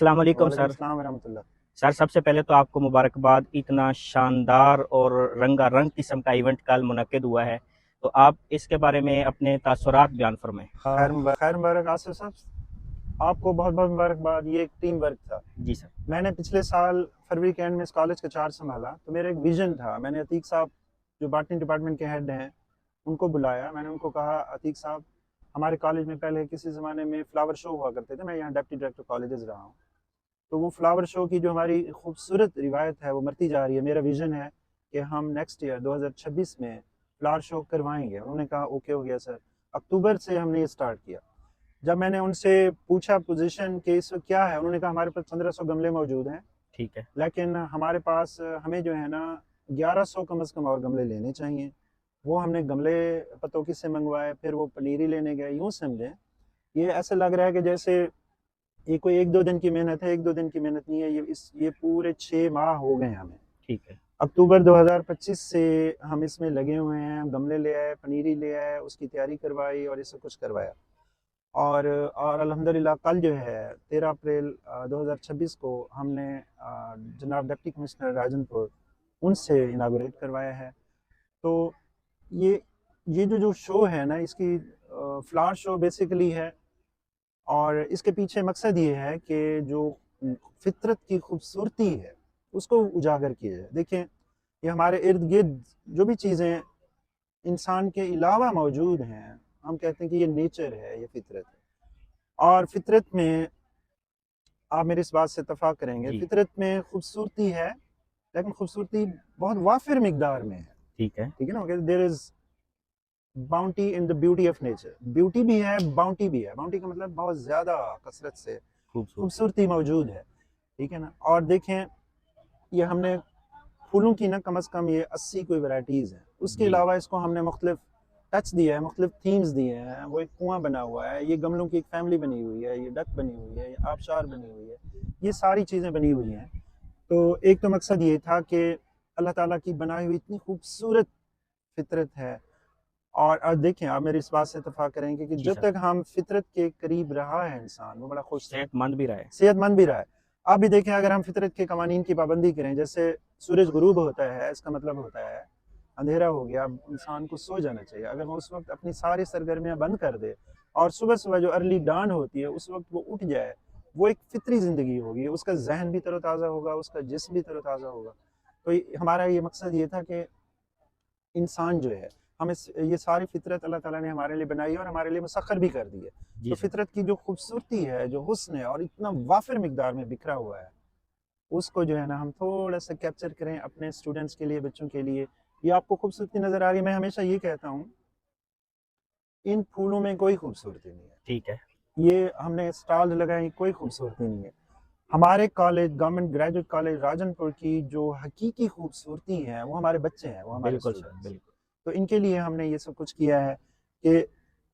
अस्सलाम वालेकुम वालेकुम सर। अस्सलाम वरहमतुल्लाह। सर सबसे पहले तो आपको मुबारकबाद, इतना शानदार और रंगारंग किस्म का इवेंट कल मुनक्किद हुआ है, तो आप इसके बारे में अपने तासुरात बयान फरमाएं। खैर मुबारक आसिफ साहब, आपको बहुत बहुत मुबारकबाद। ये एक टीम वर्क था। जी सर। मैंने पिछले साल फरवरी के एंड में इस कॉलेज का चार्ज संभाला, तो मेरा एक विजन था। मैंने अतीक साहब जो बॉटनी डिपार्टमेंट के हेड हैं उनको बुलाया। मैंने उनको कहा, अतीक साहब, हमारे कॉलेज में पहले किसी ज़माने में फ्लावर शो हुआ करते थे। मैं यहाँ डिप्टी डायरेक्टर कॉलेजेस रहा हूँ, तो वो फ्लावर शो की जो हमारी खूबसूरत रिवायत है वो मरती जा रही है। मेरा विज़न है कि हम नेक्स्ट ईयर 2026 में फ्लावर शो करवाएंगे। उन्होंने कहा ओके हो गया सर। अक्टूबर से हमने ये स्टार्ट किया। जब मैंने उनसे पूछा पोजीशन के इस वक्त क्या है, उन्होंने कहा हमारे पास 1500 गमले मौजूद हैं, ठीक है। लेकिन हमारे पास हमें जो है ना 1100 कम से कम और गमले लेने चाहिए। वो हमने गमले पतोकी से मंगवाए, फिर वो पनीरी लेने गए। यूँ समझें, ये ऐसे लग रहा है कि जैसे ये कोई एक दो दिन की मेहनत है। एक दो दिन की मेहनत नहीं है, ये पूरे 6 माह हो गए हमें। ठीक है। अक्टूबर 2025 से हम इसमें लगे हुए हैं। गमले ले आए, पनीरी ले आए, उसकी तैयारी करवाई और ये सब कुछ करवाया। और अल्हम्दुलिल्लाह कल जो है 13 अप्रैल 2026 को हमने जनाब डिप्टी कमिश्नर राजनपुर उनसे इनागोरेट करवाया है। तो ये जो शो है ना, इसकी फ्लावर शो बेसिकली है, और इसके पीछे मकसद ये है कि जो फितरत की खूबसूरती है उसको उजागर किया जाए। देखें, ये हमारे इर्द गिर्द जो भी चीज़ें इंसान के अलावा मौजूद हैं, हम कहते हैं कि ये नेचर है, ये फितरत है। और फितरत में, आप मेरी इस बात से इत्तफाक करेंगे, जी। फितरत में खूबसूरती है, लेकिन खूबसूरती बहुत वाफिर मिकदार में है। ठीक है। ठीक है ना, there is bounty in the beauty of nature. Beauty भी है, बाउंटी भी है। बाउंटी का मतलब बहुत ज़्यादा कसरत से खूबसूरती। खूबसूरती मौजूद है। ठीक है ना। और देखें, ये हमने फूलों की ना कम अज़ कम ये 80 कोई वैराइटीज़ हैं। उसके जी। अलावा इसको हमने मुख्तलिफ टच दिया है, मुख्तलिफ थीम्स दिए हैं। वो एक कुआं बना हुआ है, ये गमलों की एक फैमिली बनी हुई है, ये डक बनी हुई है, ये आबशार बनी हुई है, ये सारी चीज़ें बनी हुई हैं। तो एक तो मकसद ये था कि अल्लाह ताला की बनाई हुई इतनी खूबसूरत फितरत है। और देखें, आप मेरी इस बात से इत्तेफाक करेंगे कि जी जब सर। तक हम फितरत के करीब रहा है इंसान, वो बड़ा खुश है, सेहतमंद भी रहे। सेहतमंद भी रहा है। आप भी देखें, अगर हम फितरत के कवानीन की पाबंदी करें, जैसे सूरज गुरूब होता है, इसका मतलब होता है अंधेरा हो गया, अब इंसान को सो जाना चाहिए। अगर वो उस वक्त अपनी सारी सरगर्मियाँ बंद कर दे और सुबह सुबह जो अर्ली डान होती है उस वक्त वो उठ जाए, वो एक फितरी ज़िंदगी होगी। उसका जहन भी तरोताज़ा होगा, उसका जिस्म भी तरोताज़ा होगा। तो हमारा ये मकसद ये था कि इंसान जो है, हम इस ये सारी फितरत अल्लाह ताला ने हमारे लिए बनाई है और हमारे लिए मुसख्खर भी कर दी है। जी तो सर। फितरत की जो खूबसूरती है, जो हुस्न है, और इतना वाफिर मिकदार में बिखरा हुआ है, उसको जो है ना हम थोड़ा सा कैप्चर करें अपने स्टूडेंट्स के लिए, बच्चों के लिए। ये आपको खूबसूरती नज़र आ रही है। मैं हमेशा ये कहता हूँ, इन फूलों में कोई खूबसूरती नहीं है। ठीक है। ये हमने स्टॉल लगाए, कोई खूबसूरती नहीं है। हमारे college, government graduate college Rajanpur की जो हकीकी खूबसूरती है वो हमारे बच्चे हैं, वो हमारे बिल्कुल सर, स्टूडेंट्स। बिल्कुल। तो इनके लिए हमने ये सब कुछ किया है कि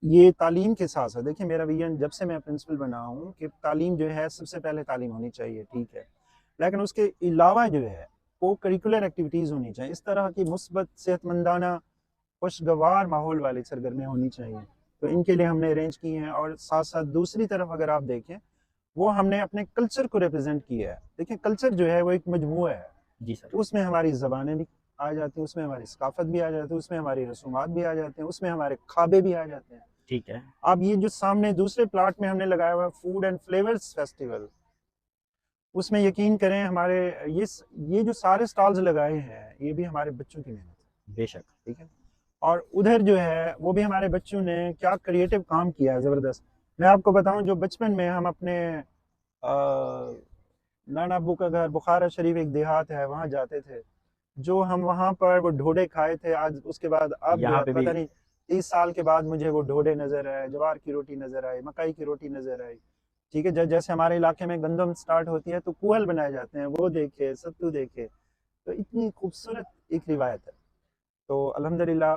ये तालीम के साथ साथ, देखिए मेरा विजन जब से मैं प्रिंसिपल बना हूँ कि तालीम जो है सबसे पहले तालीम होनी चाहिए, ठीक है, लेकिन उसके अलावा जो है वो करिकुलर एक्टिविटीज़ होनी चाहिए। इस तरह की मुस्बत, सेहतमंदाना, खुशगवार माहौल वाली सरगर्मियाँ होनी चाहिए। तो इनके लिए हमने अरेंज की हैं। और साथ साथ दूसरी तरफ अगर आप देखें, वो हमने अपने कल्चर को रिप्रेजेंट किया है। देखिए, कल्चर जो है वो एक मजमूआ है। जी सर। उसमें हमारी ज़बानें भी आ जाती हैं, उसमें हमारी सकाफ़त भी आ जाती है, उसमें हमारी रसूमात भी आ जाते हैं, उसमें हमारे खाबे भी आ जाते हैं। ठीक है। अब ये जो सामने दूसरे प्लाट में हमने लगाया हुआ है फूड एंड फ्लेवर्स फेस्टिवल, उसमें यकीन करें हमारे ये जो सारे स्टॉल्स लगाए हैं, ये भी हमारे बच्चों की मेहनत है। बेशक। ठीक है। और उधर जो है वो भी हमारे बच्चों ने क्या क्रिएटिव काम किया है, ज़बरदस्त। मैं आपको बताऊं, जो बचपन में हम अपने नाना अब्बू का घर बुखारा शरीफ एक देहात है, वहाँ जाते थे, जो हम वहाँ पर वो ढोडे खाए थे, आज उसके बाद अब जो यहाँ है पे भी। पता नहीं 30 साल के बाद मुझे वो ढोडे नजर आए, जवार की रोटी नजर आई, मकई की रोटी नजर आई। ठीक है। जैसे हमारे इलाके में गंदम स्टार्ट होती है तो कुहल बनाए जाते हैं, वो देखे, सत्तू देखे। तो इतनी खूबसूरत एक रिवायत है। तो अल्हम्दुलिल्लाह,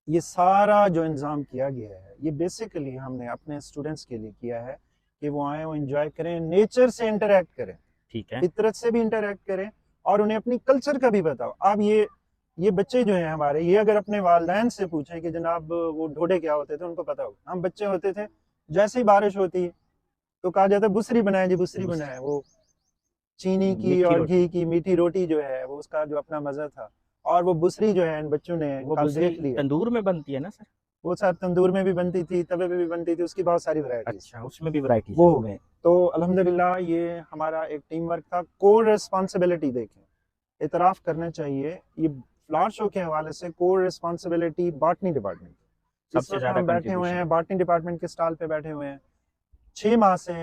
ये सारा जो इंतज़ाम किया गया है ये बेसिकली हमने अपने स्टूडेंट्स के लिए किया है कि वो आएँ, वो एंजॉय करें, नेचर से इंटरेक्ट करें, ठीक है। फितरत से भी इंटरेक्ट करें, और उन्हें अपनी कल्चर का भी बताओ। अब ये बच्चे जो हैं हमारे, ये अगर अपने वालिदैन से पूछें कि जनाब वो ढोडे क्या होते थे, उनको पता होगा। हम बच्चे होते थे, जैसे ही बारिश होती तो कहा जाता है बुसरी बनाए जी, बुसरी बुस- बनाए। वो चीनी की मीठी और रोटी। घी की मीठी रोटी जो है वो उसका जो अपना मजा था। और वो बुसरी जो है इन बच्चों ने वो कल बुसरी देख ली है। तंदूर में बनती है ना सर? वो सर तंदूर में भी बनती थी, तवे पे भी बनती थी, उसकी बहुत सारी वैरायटीज अच्छा, उसमें भी वैरायटीज वो है। हो गए। तो अल्हम्दुलिल्लाह ये हमारा एक टीम वर्क था। कोर रिस्पॉन्सिबिलिटी देखें, इतराफ करना चाहिए, ये फ्लावर शो के हवाले से कोर रिस्पॉन्सिबिलिटी बॉटनी डिपार्टमेंट। इस सबसे वक्त ज्यादा हम बैठे हुए कंट्रीब्यूशन। हैं बॉटनी डिपार्टमेंट के स्टॉल पे बैठे हुए हैं। 6 माह से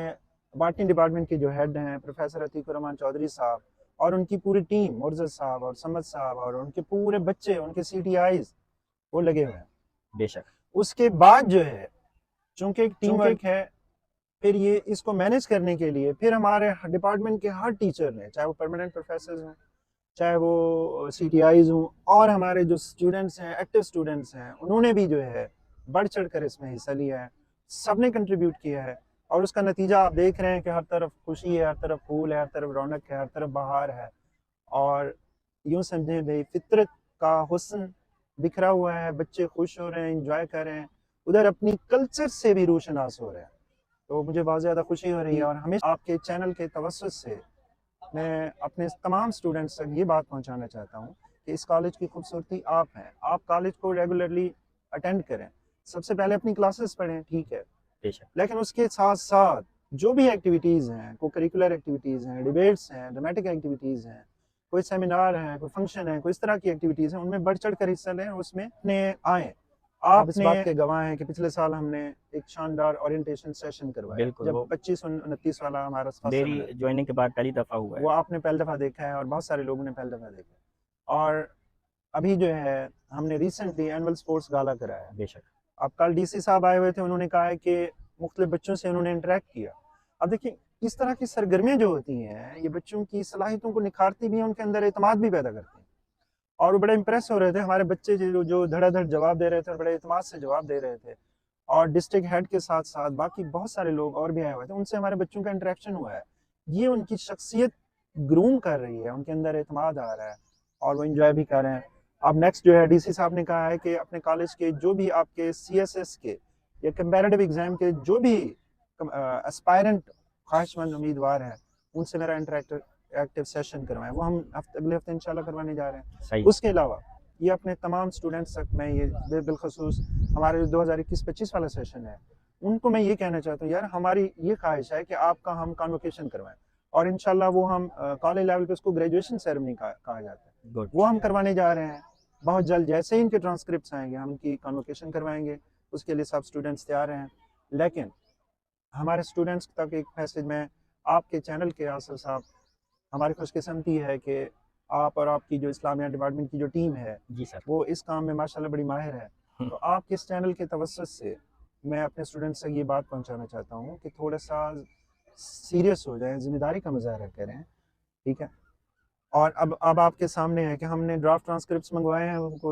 बॉटनी डिपार्टमेंट के जो हेड हैं प्रोफेसर अतीकुर रहमान चौधरी साहब और उनकी पूरी टीम, मुर्जद साहब और समद साहब और उनके पूरे बच्चे, उनके CTIs वो लगे हुए हैं। बेशक। उसके बाद जो है, चूंकि एक टीम वर्क है, फिर ये इसको मैनेज करने के लिए फिर हमारे डिपार्टमेंट के हर टीचर ने, चाहे वो परमानेंट प्रोफेसर हों, चाहे वो CTIs हों, और हमारे जो स्टूडेंट्स हैं, एक्टिव स्टूडेंट्स हैं, उन्होंने भी जो है बढ़ चढ़ कर इसमें हिस्सा लिया है। सबने कंट्रीब्यूट किया है और उसका नतीजा आप देख रहे हैं कि हर तरफ खुशी है, हर तरफ फूल है, हर तरफ रौनक है, हर तरफ बहार है। और यूँ समझें भाई, फितरत का हुस्न बिखरा हुआ है, बच्चे खुश हो रहे हैं, इंजॉय कर रहे हैं, उधर अपनी कल्चर से भी रूशनास हो रहे हैं। तो मुझे बहुत ज़्यादा खुशी हो रही है। और हमेशा आपके चैनल के तवज्जुह से मैं अपने तमाम स्टूडेंट्स तक ये बात पहुंचाना चाहता हूँ कि इस कॉलेज की खूबसूरती आप हैं। आप कॉलेज को रेगुलरली अटेंड करें, सबसे पहले अपनी क्लासेस पढ़ें, ठीक है, बेशक। लेकिन उसके साथ साथ जो भी एक्टिविटीज़ हैं, को करिकुलर एक्टिविटीज़ हैं, डिबेट्स हैं, ड्रामेटिक एक्टिविटीज़ हैं, कोई सेमिनार है, कोई फंक्शन है, कोई इस तरह की एक्टिविटीज़ हैं, उनमें बढ़ चढ़ कर हिस्सा लें, उसमें अपने आएँ। आप इस बात के गवाह हैं कि पिछले साल हमने एक शानदार ओरिएंटेशन सेशन करवाया, बिल्कुल, जब वो 25-29 वाला हमारा फर्स्ट मेरी सेमिनार, ज्वाइनिंग के बाद पहली दफा हुआ वो है। आपने पहली दफ़ा देखा है और बहुत सारे लोगों ने पहली दफ़ा देखा है। और अभी जो है हमने रिसेंटली एनुअल स्पोर्ट्स गाला कराया। बेशक। अब कल DC साहब आए हुए थे, उन्होंने कहा है कि मुख्तलिफ बच्चों से उन्होंने इंटरेक्ट किया। अब देखिए, इस तरह की सरगर्मियाँ जो होती हैं, ये बच्चों की सलाहियतों को निखारती भी हैं, उनके अंदर एतमाद भी पैदा करती हैं। और वो बड़े इंप्रेस हो रहे थे हमारे बच्चे, जो धड़ाधड़ जवाब दे रहे थे और बड़े एतमाद से जवाब दे रहे थे। और डिस्ट्रिक्ट हेड के साथ साथ बाकी बहुत सारे लोग और भी आए हुए थे, उनसे हमारे बच्चों का इंटरेक्शन हुआ है। ये उनकी शख्सियत ग्रूम कर रही है, उनके अंदर एतमाद आ रहा है और वो इंजॉय भी कर रहे हैं। अब नेक्स्ट जो है DC साहब ने कहा है कि अपने कॉलेज के जो भी आपके CSS के या कंपैरेटिव एग्जाम के जो भी एस्पायरेंट ख्वाहिशमंद उम्मीदवार हैं, उनसे मेरा एक्टिव सेशन करवाएं। वो हम अगले हफ्ते इंशाल्लाह करवाने जा रहे हैं। सही। उसके अलावा ये अपने तमाम स्टूडेंट्स तक मैं ये बिलखसूस हमारे 2021-25 वाला सेशन है, उनको मैं ये कहना चाहता हूँ, यार हमारी ये ख्वाहिश है कि आपका हम कॉन्वोकेशन करवाएं और इंशाल्लाह वो हम कॉलेज लेवल पे उसको ग्रेजुएशन सेरेमनी कहा जाता है, गुड। वो हम करवाने जा रहे हैं बहुत जल्द। जैसे ही इनके ट्रांसक्रिप्ट्स आएंगे हम इनकी कॉन्वोकेशन करवाएंगे, उसके लिए सब स्टूडेंट्स तैयार हैं। लेकिन हमारे स्टूडेंट्स तक एक मैसेज में आपके चैनल के आसिफ साहब, हमारी खुशकिस्मती है कि आप और आपकी जो इस्लामिया डिपार्टमेंट की जो टीम है, जी सर। वो इस काम में माशाल्लाह बड़ी माहिर है। तो आपके इस चैनल के तवज्जुह से मैं अपने स्टूडेंट्स तक ये बात पहुंचाना चाहता हूँ कि थोड़ा सा सीरियस हो जाएं, जिम्मेदारी का मुजाहरा करें, ठीक है। और अब आपके सामने है कि हमने ड्राफ्ट ट्रांसक्रिप्ट्स मंगवाए हैं, उनको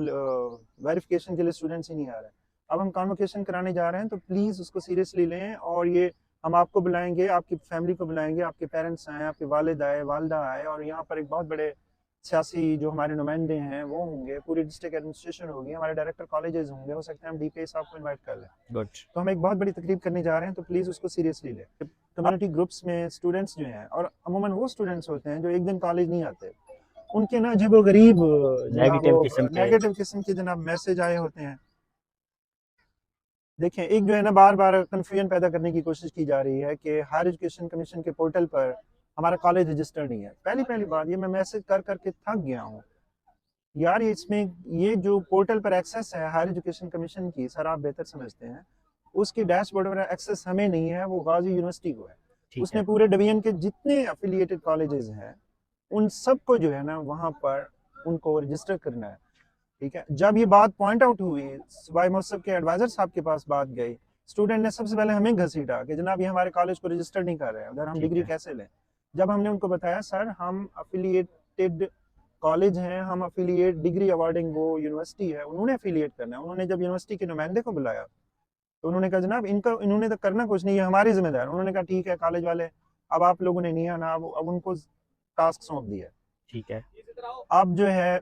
वेरिफिकेशन के लिए स्टूडेंट्स ही नहीं आ रहे हैं। अब हम कॉन्वोकेशन कराने जा रहे हैं, तो प्लीज़ उसको सीरियसली लें। और ये हम आपको बुलाएंगे, आपकी फैमिली को बुलाएंगे, आपके पेरेंट्स आए, आपके वालिद आए, वालदा आए, और यहाँ पर एक बहुत बड़े सियासी जो हमारे नुमाइंदे हैं वो होंगे, पूरी डिस्ट्रिक्ट एडमिनिस्ट्रेशन होगी, हमारे डायरेक्टर कॉलेजेस होंगे, हो सकता है हम DPA साहब को इन्वाइट कर लें। गुड। तो हम एक बहुत बड़ी तकरीब करने जा रहे हैं, तो प्लीज़ उसको सीरियसली लें। कम्युनिटी ग्रुप्स में स्टूडेंट्स जो हैं, और अमूमन वो स्टूडेंट्स होते हैं जो एक दिन कॉलेज नहीं आते, उनके ना जब वो गरीब जनाब नेगेटिव वो किस्म के। नेगेटिव किस्म के जनाब मैसेज आए होते हैं। देखें, एक जो है ना बार बार कन्फ्यूजन पैदा करने की कोशिश की जा रही है कि हायर एजुकेशन कमीशन के पोर्टल पर हमारा कॉलेज रजिस्टर्ड नहीं है। पहली बात, ये मैं मैसेज कर करके थक गया हूँ यार। इसमें ये जो पोर्टल पर एक्सेस है हायर एजुकेशन कमीशन की, सर आप बेहतर समझते हैं, उसकी डैशबोर्ड पर एक्सेस हमें नहीं है, वो गाजी यूनिवर्सिटी को है। ठीक उसने है। पूरे डिवीजन के जितने अफिलिएटेड कॉलेजेस हैं उन सबको जो है ना वहाँ पर उनको रजिस्टर करना है, ठीक है। जब ये बात पॉइंट आउट हुई, वाई मौसम के एडवाइजर साहब के पास बात गई, स्टूडेंट ने सबसे पहले हमें घसीटा कि जनाब ये हमारे कॉलेज को रजिस्टर नहीं कर रहे हैं, उधर हम ठीक डिग्री है। कैसे लें। जब हमने उनको बताया सर हम अफिलिएटेड कॉलेज हैं, हम अफिलिएट डिग्री अवार्डिंग वो यूनिवर्सिटी है, उन्होंने अफिलिएट करना है। उन्होंने जब यूनिवर्सिटी के नुमाइंदे को बुलाया तो उन्होंने कहा जनाब इनका इन्होंने तो करना कुछ नहीं, ये हमारी जिम्मेदार। उन्होंने कहा ठीक है कॉलेज वाले, अब आप लोगों ने नहीं आना, अब उनको टास्क सौंप दिया। ठीक है। अब जो है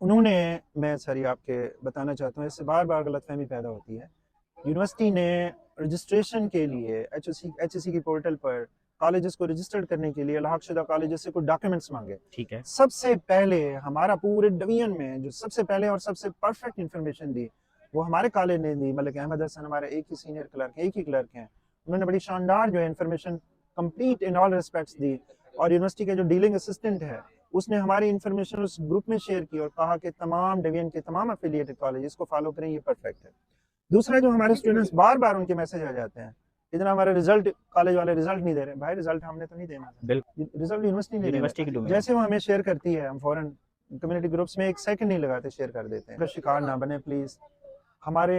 उन्होंने, मैं सर ये आपके बताना चाहता हूँ, इससे बार बार गलतफहमी पैदा होती है यूनिवर्सिटी ने रजिस्ट्रेशन के लिए एचएससी की पोर्टल पर कॉलेजेस को रजिस्टर्ड करने के लिए अलहकशुदा कॉलेजेस से कुछ डॉक्यूमेंट्स मांगे। ठीक है। सबसे पहले हमारा पूरे डिवीजन में जो सबसे पहले और सबसे परफेक्ट इंफॉर्मेशन दी वो हमारे कॉलेज ने दी। मलिक अहमद हसन हमारे एक ही सीनियर क्लर्क हैं, एक ही क्लर्क हैं, उन्होंने बड़ी शानदार जो है information complete in all respects दी। और यूनिवर्सिटी के जो डीलिंग असिस्टेंट है उसने हमारी इन्फॉर्मेशन उस ग्रुप में शेयर की और कहा कि तमाम डिवीजन के तमाम एफिलिएटेड कॉलेज इसको फॉलो करें, ये परफेक्ट है। दूसरा, जो हमारे स्टूडेंट्स बार बार उनके मैसेज आ जाते हैं, इतना हमारे रिजल्ट कॉलेज वाले रिजल्ट नहीं दे रहे। भाई रिजल्ट हमने तो नहीं देना, बिल्कुल, रिजल्ट यूनिवर्सिटी नहीं दे यूनिवर्सिटी की रही। डोमेन। जैसे वो हमें शेयर करती है हम फौरन कम्युनिटी ग्रुप्स में एक सेकंड नहीं लगाते शेयर कर देते हैं। शिकार ना बने प्लीज। हमारे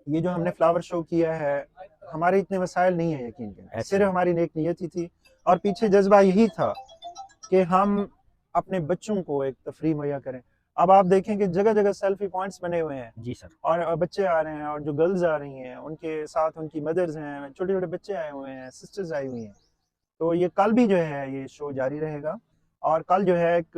ये जो हमने फ्लावर शो किया है, हमारे इतने वसाइल नहीं है यकीन करें, सिर्फ हमारी नेक नियत ही थी और पीछे जज्बा यही था कि हम अपने बच्चों को एक तफरीह मुहैया करें। अब आप देखें कि जगह जगह सेल्फी पॉइंट्स बने हुए हैं जी सर। और बच्चे आ रहे हैं और जो गर्ल्स आ रही हैं उनके साथ उनकी मदर्स हैं, छोटे छोटे बच्चे आए हुए हैं, सिस्टर्स आई हुई हैं। तो ये कल भी जो है ये शो जारी रहेगा और कल जो है एक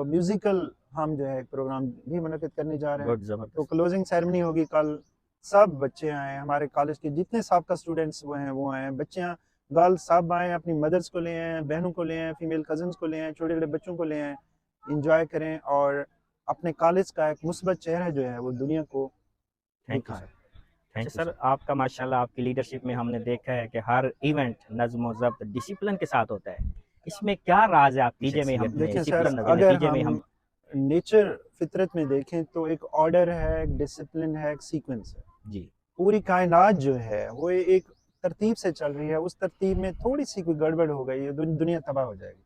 म्यूजिकल हम जो है एक प्रोग्राम भी मुनक़िद करने जा रहे हैं। तो क्लोजिंग सेरेमनी होगी कल। सब बच्चे आए, हमारे कॉलेज के जितने साबका स्टूडेंट्स वो आए, बच्चियाँ गर्ल्स सब आए, अपनी मदर्स को ले आए, बहनों को ले आए, फीमेल कजन्स को ले आए, छोटे छोटे बच्चों को ले आए, इंजॉय करें और अपने कॉलेज का एक मुस्बत चेहरा जो है वो दुनिया को दिखाएं। Thank you sir. आपका माशाल्लाह आपकी लीडरशिप में हमने देखा है कि हर इवेंट नज़्म व ज़ब्त डिसिप्लिन के साथ होता है। इसमें क्या राज है आपकी शख्सियत में? देखिए सर, अगर हम नेचर फितरत में देखें तो एक ऑर्डर है, एक डिसिप्लिन है, एक सीक्वेंस है जी। पूरी कायनात जो है वो एक तरतीब से चल रही है। उस तरतीब में थोड़ी सी कोई गड़बड़ हो गई है दुनिया तबाह हो जाएगी।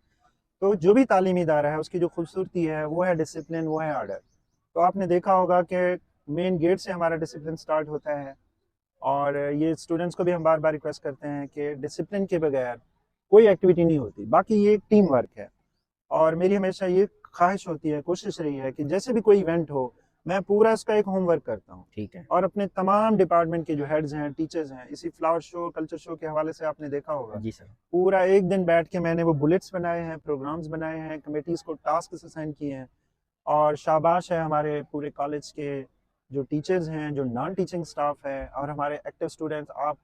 तो जो भी तालीमी इदारा है उसकी जो खूबसूरती है वो है डिसिप्लिन, वो है ऑर्डर। तो आपने देखा होगा कि मेन गेट से हमारा डिसिप्लिन स्टार्ट होता है और ये स्टूडेंट्स को भी हम बार बार रिक्वेस्ट करते हैं कि डिसिप्लिन के बगैर कोई एक्टिविटी नहीं होती। बाकी ये एक टीम वर्क है और मेरी हमेशा ये ख्वाहिश होती है, कोशिश रही है कि जैसे भी कोई इवेंट हो मैं पूरा इसका एक होमवर्क करता हूँ। ठीक है। और अपने तमाम डिपार्टमेंट के जो हेड्स हैं, टीचर्स हैं, इसी फ्लावर शो, कल्चर शो के हवाले से आपने देखा होगा जी सर, पूरा एक दिन बैठ के मैंने वो बुलेट्स बनाए हैं, प्रोग्राम्स बनाए हैं, कमेटीज को टास्क असाइन किए हैं। और शाबाश है हमारे पूरे कॉलेज के जो टीचर्स हैं, जो नॉन टीचिंग स्टाफ है और हमारे एक्टिव स्टूडेंट्स। आप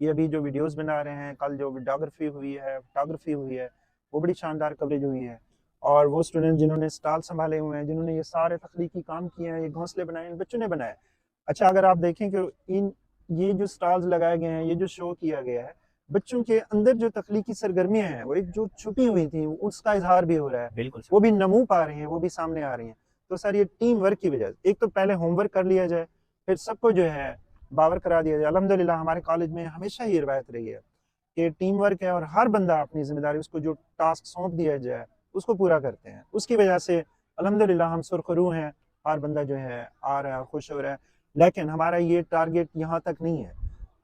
ये अभी जो वीडियोस बना रहे हैं, कल जो वीडियोग्राफी हुई है, फोटोग्राफी हुई है, वो बड़ी शानदार कवरेज हुई है। और वो स्टूडेंट जिन्होंने स्टॉल संभाले हुए हैं, जिन्होंने ये सारे तख्लीकी काम किए हैं, ये घोंसले बनाए, इन बच्चों ने बनाए। अच्छा, अगर आप देखें कि ये जो स्टॉल्स लगाए गए हैं, ये जो शो किया गया है, बच्चों के अंदर जो तख्लीकी सरगर्मियां हैं वो एक जो छुपी हुई थी उसका इजहार भी हो रहा है। बिल्कुल सर। वो भी नमू पा रही हैं, वो भी सामने आ रही हैं। तो सर ये टीम वर्क की वजह से, एक तो पहले होमवर्क कर लिया जाए, फिर सबको जो है बावर करा दिया जाए। अल्हम्दुलिल्लाह हमारे कॉलेज में हमेशा ये रवायत रही है कि टीम वर्क है और हर बंदा अपनी जिम्मेदारी, उसको जो टास्क सौंप दिया जाए उसको पूरा करते हैं। उसकी वजह से अल्हम्दुलिल्लाह हम सुरखरू हैं, हर बंदा जो है आ रहा है, खुश हो रहा है। लेकिन हमारा ये टारगेट यहाँ तक नहीं है,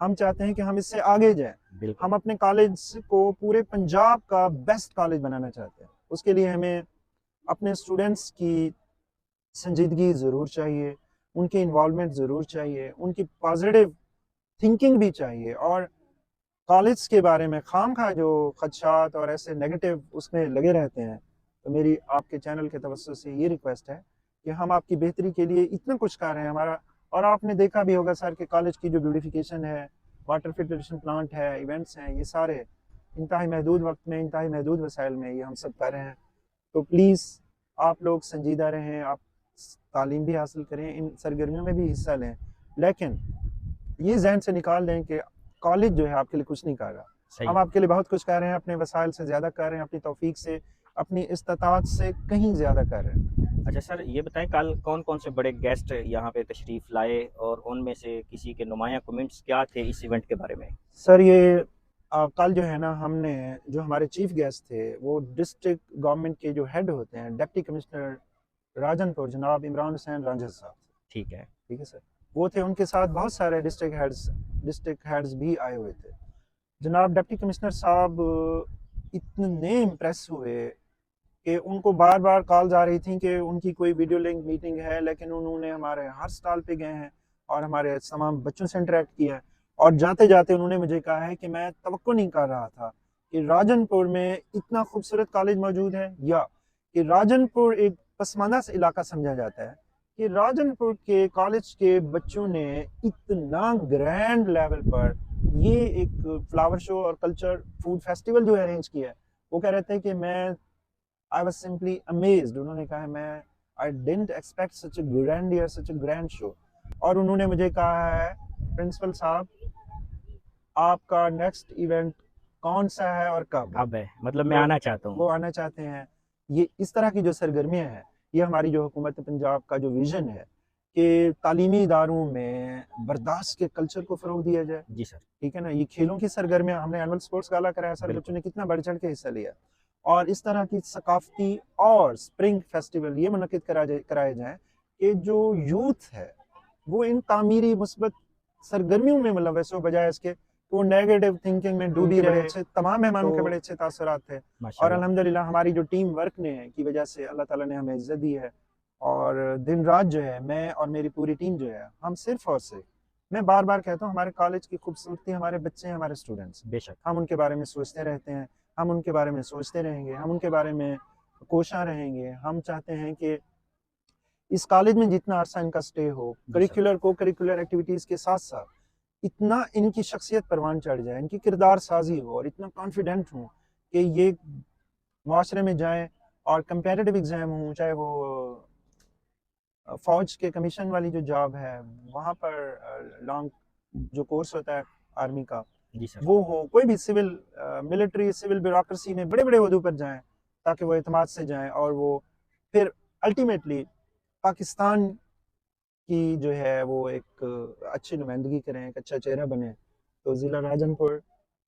हम चाहते हैं कि हम इससे आगे जाएं। हम अपने कॉलेज को पूरे पंजाब का बेस्ट कॉलेज बनाना चाहते हैं। उसके लिए हमें अपने स्टूडेंट्स की संजीदगी ज़रूर चाहिए, उनकी इन्वॉल्वमेंट ज़रूर चाहिए, उनकी पॉजिटिव थिंकिंग भी चाहिए। और कॉलेज के बारे में खामखा जो खदशात और ऐसे नेगेटिव उसमें लगे रहते हैं, तो मेरी आपके चैनल के तवज्जो से ये रिक्वेस्ट है कि हम आपकी बेहतरी के लिए इतना कुछ कर रहे हैं हमारा। और आपने देखा भी होगा सर कि कॉलेज की जो ब्यूटिफिकेशन है, वाटर फिल्ट्रेशन प्लांट है, इवेंट्स हैं, ये सारे इंतहाई महदूद वक्त में, इंतहाई महदूद वसाइल में ये हम सब कर रहे हैं। तो प्लीज़ आप लोग संजीदा रहें, आप तालीम भी हासिल करें, इन सरगर्मियों में भी हिस्सा लें, लेकिन ये जहन से निकाल दें कि कॉलेज जो है आपके लिए कुछ नहीं कर रहा। हम आपके लिए बहुत कुछ कर रहे हैं, अपने वसाइल से ज़्यादा कर रहे हैं, अपनी तौफीक से, अपनी इस्ताअत से कहीं ज़्यादा कर रहे हैं। अच्छा सर, ये बताएं कल कौन कौन से बड़े गेस्ट यहाँ पे तशरीफ़ लाए और उनमें से किसी के नुमाया कमेंट्स क्या थे इस इवेंट के बारे में? सर ये कल जो है ना, हमने जो हमारे चीफ गेस्ट थे वो डिस्ट्रिक्ट गवर्नमेंट के जो हेड होते हैं, डिप्टी कमिश्नर राजनपुर जनाब इमरान हुसैन रांझा साहब। ठीक है। ठीक है सर, वो थे, उनके साथ बहुत सारे डिस्ट्रिक्ट हेड्स भी आए हुए थे। जनाब डिप्टी कमिश्नर साहब इतने इम्प्रेस हुए कि उनको बार बार कॉल्स आ रही थी कि उनकी कोई वीडियो लिंक मीटिंग है, लेकिन उन्होंने हमारे हर स्टॉल पे गए हैं और हमारे तमाम बच्चों से इंटरेक्ट किया है। और जाते जाते उन्होंने मुझे कहा है कि मैं तवक्को नहीं कर रहा था कि राजनपुर में इतना खूबसूरत कॉलेज मौजूद है, या कि राजनपुर एक पसमानदा से इलाका समझा जाता है, कि राजनपुर के कॉलेज के बच्चों ने इतना ग्रैंड लेवल पर ये एक फ्लावर शो और कल्चर फूड फेस्टिवल जो अरेंज किया है। वो कह रहे थे कि मैं आई वाज सिंपली अमेज्ड। उन्होंने कहा है मैं I didn't expect such a grandeur such a grand show. और उन्होंने मुझे कहा है प्रिंसिपल साहब आपका नेक्स्ट इवेंट कौन सा है और कब है। अब है मतलब मैं तो आना चाहता वो हूँ। आना चाहते हैं। ये इस तरह की जो सरगर्मियाँ हैं ये हमारी जो हुकूमत पंजाब का जो विजन है कि तालीमी इदारों में बर्दाश्त के कल्चर को फ़रोग दिया जाए। जी सर। ठीक है ना, ये खेलों की सरगर्मियाँ हमने एनुअल स्पोर्ट्स गाला कराया सर, बच्चों बिल्कुल। ने कितना बढ़ चढ़ के हिस्सा लिया। और इस तरह की सकाफती और स्प्रिंग फेस्टिवल ये मुनक्किद कराए जाएँ कि जो यूथ है वो इन तामीरी मुस्बत सरगर्मियों में मुलव्वस हो, बजाय इसके वो नेगेटिव थिंकिंग में डूबी उनके बड़े रहे। तमाम मेहमानों के तो बड़े अच्छे तासुरात थे। और माशाल्लाह। अल्हम्दुलिल्लाह हमारी जो टीम वर्क ने की वजह से अल्लाह ताला ने हमें इज्जत दी है। और दिन रात जो है मैं और मेरी पूरी टीम जो है हम सिर्फ और सिर्फ, मैं बार बार कहता हूँ, हमारे कॉलेज की खूबसूरती हमारे बच्चे हैं, हमारे स्टूडेंट्स। बेशक। हम उनके बारे में सोचते रहते हैं, हम उनके बारे में सोचते रहेंगे, हम उनके बारे में कोशां रहेंगे। हम चाहते हैं कि इस कॉलेज में जितना अरसा इनका स्टे हो, जी सर। करिकुलर को करिकुलर एक्टिविटीज़ के साथ साथ इतना इनकी शख्सियत परवान चढ़ जाए, इनकी किरदार साजी हो और इतना कॉन्फिडेंट हो कि ये माशरे में जाएँ और कंपेटिटिव एग्ज़ाम हों, चाहे वो फ़ौज के कमीशन वाली जो जॉब है, वहाँ पर लॉन्ग जो कोर्स होता है आर्मी का, जी सर। वो हो, कोई भी सिविल मिलिट्री सिविल ब्यूरोक्रेसी में बड़े-बड़े ओहदों पर जाएँ, ताकि वो एतमाद से जाएँ और वो फिर अल्टीमेटली पाकिस्तान की जो है वो एक अच्छी नुमाइंदगी करें, एक अच्छा चेहरा बने। तो ज़िला राजनपुर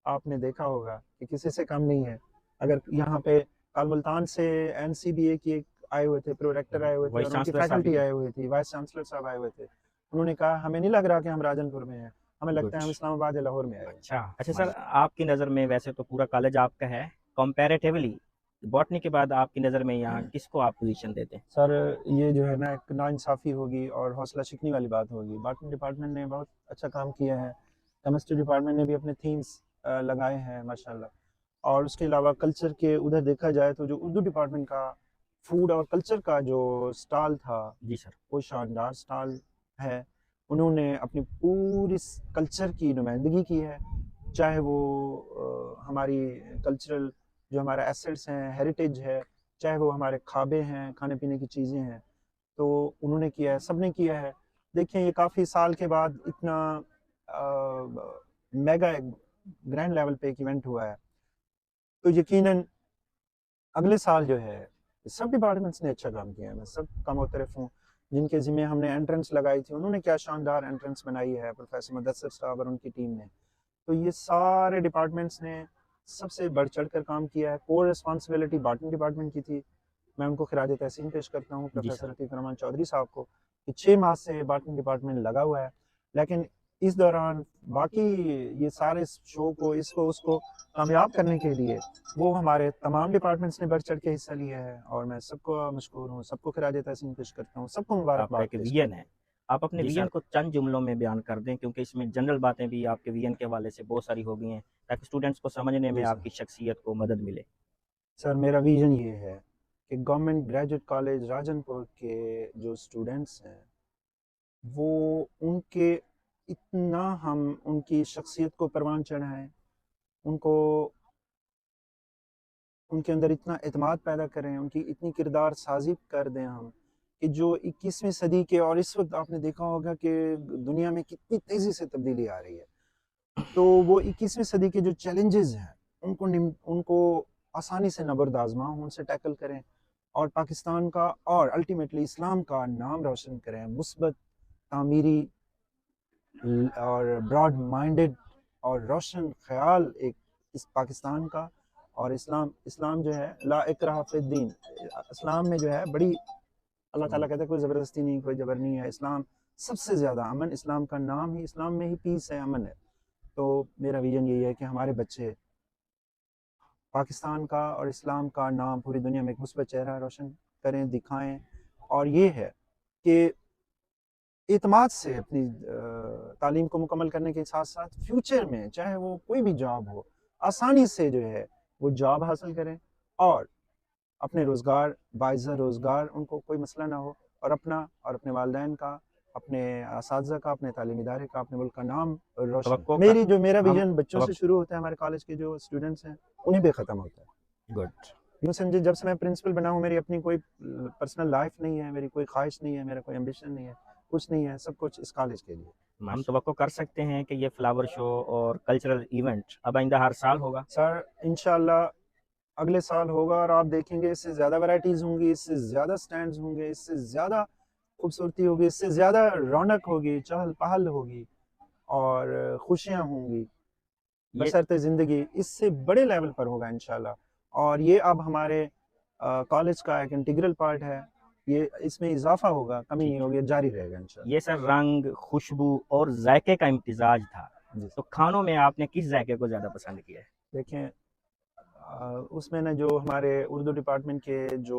आपने देखा होगा कि किसी से कम नहीं है। अगर यहाँ पे मुल्तान से एनसीबीए की एक आए हुए थे, प्रोरेक्टर आए हुए थे वाइस और उनकी चांसलर साहब भी फैकल्टी थे। आई हुई थी, वाइस चांसलर साहब आए हुए थे। उन्होंने कहा हमें नहीं लग रहा कि हम राजनपुर में हैं, हमें लगता गुड। है हम इस्लामाबाद या लाहौर में आए हुए हैं। अच्छा सर, आपकी नज़र में वैसे तो पूरा कॉलेज आपका है, कंपैरेटिवली बॉटनी के बाद आपकी नज़र में यहाँ किसको आप पोजीशन देते हैं? सर ये जो है ना एक नाइंसाफ़ी होगी और हौसला शिकनी वाली बात होगी। बॉटनी डिपार्टमेंट ने बहुत अच्छा काम किया है। केमिस्ट्री डिपार्टमेंट ने भी अपने थीम्स लगाए हैं माशाल्लाह। और उसके अलावा कल्चर के उधर देखा जाए तो जो उर्दू डिपार्टमेंट का फूड और कल्चर का जो स्टॉल था जी सर। वो शानदार स्टॉल है। उन्होंने अपनी पूरी कल्चर की नुमाइंदगी की है, चाहे वो हमारी कल्चरल जो हमारा एसेट्स हैं, हेरिटेज है, चाहे वो हमारे खाबे हैं, खाने पीने की चीज़ें हैं, तो उन्होंने किया है, सबने किया है। देखिए ये काफ़ी साल के बाद इतना मेगा ग्रैंड लेवल पे एक इवेंट हुआ है, तो यकीनन अगले साल जो है सब डिपार्टमेंट्स ने अच्छा काम किया है। मैं सब का मुतरफ हूँ। जिनके ज़िम्मे हमने एंट्रेंस लगाई थी उन्होंने क्या शानदार एंट्रेंस बनाई है, प्रोफेसर मुदस्सिर साहब और उनकी टीम ने। तो ये सारे डिपार्टमेंट्स ने सबसे बढ़ चढ़ कर काम किया है। कोर रिस्पॉन्सिबिलिटी बॉटनी डिपार्टमेंट की थी। मैं उनको खिराज तहसीन पेश करता हूँ जी सर। प्रोफेसर अतीक रहमान चौधरी साहब को कि 6 माह से बॉटनी डिपार्टमेंट लगा हुआ है। लेकिन इस दौरान बाकी ये सारे शो को इसको उसको कामयाब करने के लिए वो हमारे तमाम डिपार्टमेंट्स ने बढ़ चढ़ के हिस्सा लिया है और मैं सबको मशकूर हूँ, सबको खिराज तहसीन पेश करता हूँ, सबको आपका मुबारकबाद एक पेश विजन करता है। हूँ। आप अपने जी विजन सर। को चंद जुमलों में बयान कर दें, क्योंकि इसमें जनरल बातें भी आपके विजन के हवाले से बहुत सारी हो गई हैं, ताकि स्टूडेंट्स को समझने में जी सर। आपकी शख्सियत को मदद मिले। सर मेरा विज़न ये है कि गवर्नमेंट ग्रेजुएट कॉलेज राजनपुर के जो स्टूडेंट्स हैं वो उनके इतना हम उनकी शख्सियत को परवान चढ़ाएं, उनको उनके अंदर इतना एतमाद पैदा करें, उनकी इतनी किरदार साजी कर दें हम कि जो 21वीं सदी के और इस वक्त आपने देखा होगा कि दुनिया में कितनी तेज़ी से तब्दीली आ रही है, तो वो 21वीं सदी के जो चैलेंजेस हैं उनको आसानी से नबर्द आजमा उनसे टैकल करें और पाकिस्तान का और अल्टीमेटली इस्लाम का नाम रोशन करें। मुस्बत तामीरी और ब्रॉड माइंडेड और रोशन ख्याल एक इस पाकिस्तान का। और इस्लाम इस्लाम जो है ला इकराह फिद्दीन, इस्लाम में जो है बड़ी अल्लाह ताला कहता है कोई ज़बरदस्ती नहीं, कोई जबर नहीं है। इस्लाम सबसे ज़्यादा अमन, इस्लाम का नाम ही, इस्लाम में ही पीस है, अमन है। तो मेरा विजन यही है कि हमारे बच्चे पाकिस्तान का और इस्लाम का नाम पूरी दुनिया में एक मुस्बत चेहरा रोशन करें, दिखाएं। और ये है कि एतमाद से अपनी तालीम को मुकम्मल करने के साथ साथ फ्यूचर में चाहे वो कोई भी जॉब हो, आसानी से जो है वो जॉब हासिल करें और अपने रोज़गार बाइज़्ज़त रोज़गार उनको कोई मसला ना हो और अपना और अपने वालिदैन का, अपने असातिज़ा का, अपने तालीमी इदारे का, अपने मुल्क का नाम रोशन। तवक्को मेरा हम विज़न बच्चों से तवक्को शुरू होता है, हमारे कॉलेज के जो स्टूडेंट्स हैं, उन्हीं पे ख़त्म होता है। गुड। यूँ समझिए जब से मैं प्रिंसिपल बना हूँ, मेरी अपनी कोई पर्सनल लाइफ़ नहीं है, मेरी कोई ख्वाहिश नहीं है, मेरा कोई एम्बिशन नहीं है, कुछ नहीं है, सब कुछ इस कॉलेज के लिए। हम तवक्को कर सकते हैं कि ये फ्लावर शो और कल्चरल इवेंट अब आइंदा हर साल होगा? सर इंशाल्लाह अगले साल होगा और आप देखेंगे इससे ज़्यादा वैराइटीज़ होंगी, इससे ज़्यादा स्टैंड्स होंगे, इससे ज़्यादा खूबसूरती होगी, इससे ज़्यादा रौनक होगी, चहल-पहल होगी और खुशियाँ होंगी। ये बशर्ते ज़िंदगी इससे बड़े लेवल पर होगा इंशाल्लाह। और ये अब हमारे कॉलेज का एक इंटीग्रल पार्ट है। ये इसमें इज़ाफ़ा होगा, कमी ठीक नहीं है। होगी, जारी रहेगा इंशाल्लाह। ये सर रंग, खुशबू और जायके का इम्तिजाज था। जी। तो खानों में आपने किस जायके को ज़्यादा पसंद किया है? देखें उसमें ना जो हमारे उर्दू डिपार्टमेंट के जो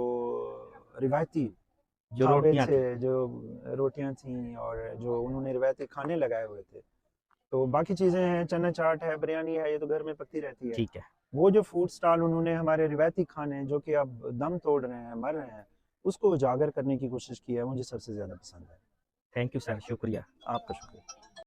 रिवायती जो ढाबे रोटियाँ थे, थी। जो रोटियाँ थीं और जो उन्होंने रिवायती खाने लगाए हुए थे, तो बाकी चीज़ें हैं, चना चाट है, बिरयानी है, ये तो घर में पकती रहती है। ठीक है। वो जो फूड स्टॉल उन्होंने हमारे रिवायती खाने जो कि अब दम तोड़ रहे हैं, मर रहे हैं, उसको उजागर करने की कोशिश की है, मुझे सबसे ज़्यादा पसंद है। थैंक यू सर, शुक्रिया। आपका शुक्रिया।